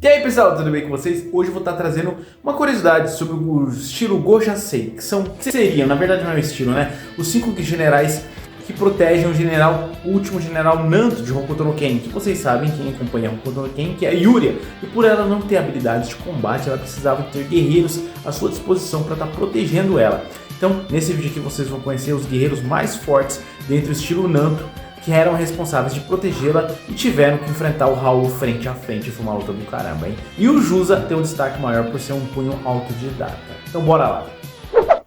E aí pessoal, tudo bem com vocês? Hoje eu vou estar trazendo uma curiosidade sobre o estilo Gojasei, que seriam, na verdade não é o estilo, né? Os 5 generais que protegem o último general Nanto de Hokuto no Ken, que vocês sabem, quem acompanha Hokuto no Ken, que é a Yuria. E por ela não ter habilidades de combate, ela precisava ter guerreiros à sua disposição para estar protegendo ela. Então, nesse vídeo aqui vocês vão conhecer os guerreiros mais fortes dentro do estilo Nanto, que eram responsáveis de protegê-la e tiveram que enfrentar o Raul frente a frente. Foi uma luta do caramba, hein? E o Jusa tem um destaque maior por ser um punho autodidata. Então bora lá!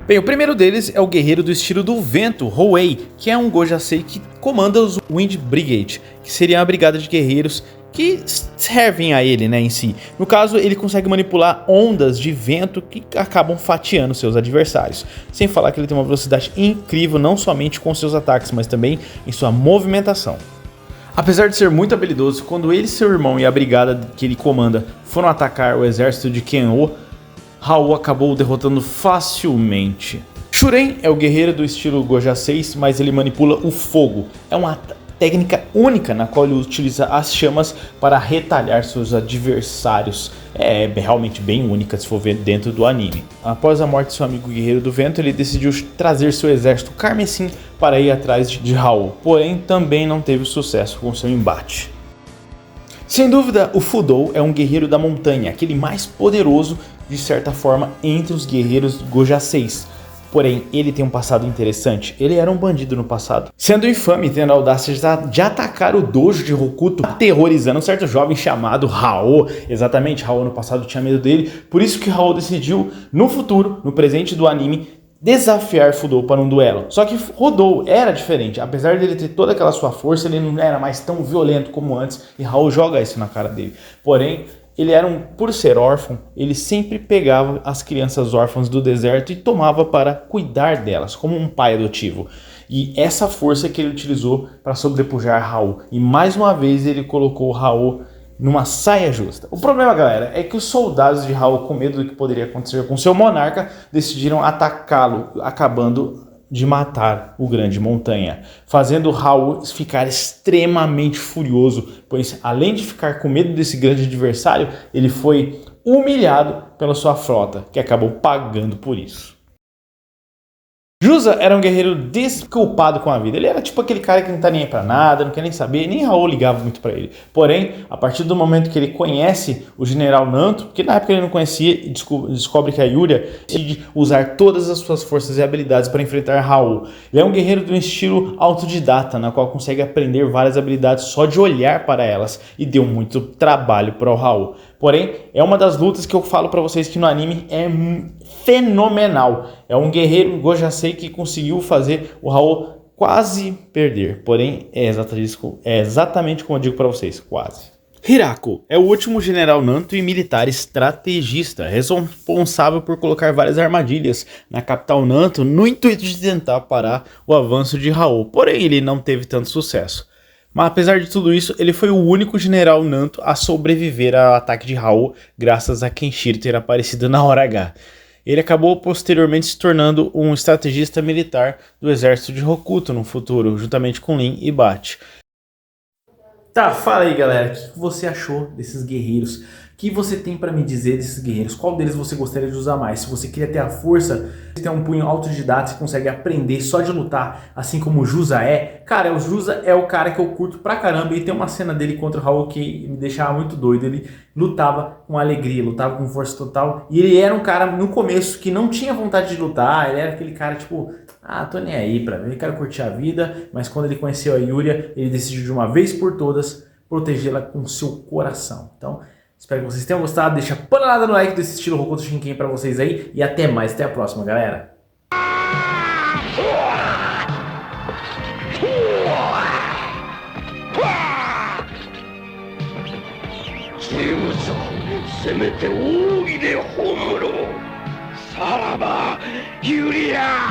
Bem, o primeiro deles é o guerreiro do estilo do vento, Hoei, que é um Gojasei que comanda os Wind Brigade, que seria uma brigada de guerreiros que servem a ele, né, em si. No caso, ele consegue manipular ondas de vento que acabam fatiando seus adversários. Sem falar que ele tem uma velocidade incrível, não somente com seus ataques, mas também em sua movimentação. Apesar de ser muito habilidoso, quando ele, seu irmão e a brigada que ele comanda foram atacar o exército de Ken-Oh, Raul acabou derrotando facilmente. Shuren é o guerreiro do estilo Gojasei, mas ele manipula o fogo. É uma técnica única na qual ele utiliza as chamas para retalhar seus adversários. É realmente bem única se for ver dentro do anime. Após a morte de seu amigo guerreiro do vento, ele decidiu trazer seu exército carmesim para ir atrás de Raul, porém também não teve sucesso com seu embate. Sem dúvida, o Fudou é um guerreiro da montanha, aquele mais poderoso de certa forma entre os guerreiros Gojaseis. Porém, ele tem um passado interessante. Ele era um bandido no passado, sendo infame e tendo a audácia de atacar o dojo de Hokuto, aterrorizando um certo jovem chamado Raul. Exatamente, Raul no passado tinha medo dele, por isso que Raul decidiu, no futuro, no presente do anime, desafiar Fudou para um duelo. Só que Fudou era diferente, apesar dele ter toda aquela sua força, ele não era mais tão violento como antes, e Raul joga isso na cara dele. Porém, ele era por ser órfão, ele sempre pegava as crianças órfãs do deserto e tomava para cuidar delas, como um pai adotivo. E essa força que ele utilizou para sobrepujar Raul. E mais uma vez ele colocou Raul numa saia justa. O problema, galera, é que os soldados de Raul, com medo do que poderia acontecer com seu monarca, decidiram atacá-lo, acabando de matar o grande montanha, fazendo Raul ficar extremamente furioso, pois além de ficar com medo desse grande adversário, ele foi humilhado pela sua frota, que acabou pagando por isso. Jusa era um guerreiro desculpado com a vida. Ele era tipo aquele cara que não tá nem aí pra nada, não quer nem saber, nem Raul ligava muito pra ele. Porém, a partir do momento que ele conhece o general Nanto, porque na época ele não conhecia, e descobre que a Yuria decide usar todas as suas forças e habilidades para enfrentar Raul. Ele é um guerreiro de um estilo autodidata, na qual consegue aprender várias habilidades só de olhar para elas, e deu muito trabalho para o Raul. Porém, é uma das lutas que eu falo pra vocês que no anime é fenomenal. É um guerreiro Gojasei que conseguiu fazer o Raul quase perder. Porém, é exatamente como eu digo pra vocês, quase. Hirako é o último general Nanto e militar estrategista, responsável por colocar várias armadilhas na capital Nanto no intuito de tentar parar o avanço de Raul. Porém, ele não teve tanto sucesso. Mas apesar de tudo isso, ele foi o único general Nanto a sobreviver ao ataque de Raul, graças a Kenshiro ter aparecido na hora H. Ele acabou posteriormente se tornando um estrategista militar do exército de Hokuto no futuro, juntamente com Lin e Bate. Tá, fala aí galera, o que você achou desses guerreiros? O que você tem pra me dizer desses guerreiros? Qual deles você gostaria de usar mais? Se você queria ter a força, você tem um punho autodidata, você consegue aprender só de lutar, assim como o Jusa é. Cara, o Jusa é o cara que eu curto pra caramba e tem uma cena dele contra o Raul que me deixava muito doido. Ele lutava com alegria, lutava com força total e ele era um cara no começo que não tinha vontade de lutar, ele era aquele cara tipo... Ah, tô nem aí pra mim, eu quero curtir a vida, mas quando ele conheceu a Yuria, ele decidiu de uma vez por todas protegê-la com seu coração. Então, espero que vocês tenham gostado, deixa panelada no like desse estilo Hokuto Shinken pra vocês aí, e até mais, até a próxima, galera. Yuria!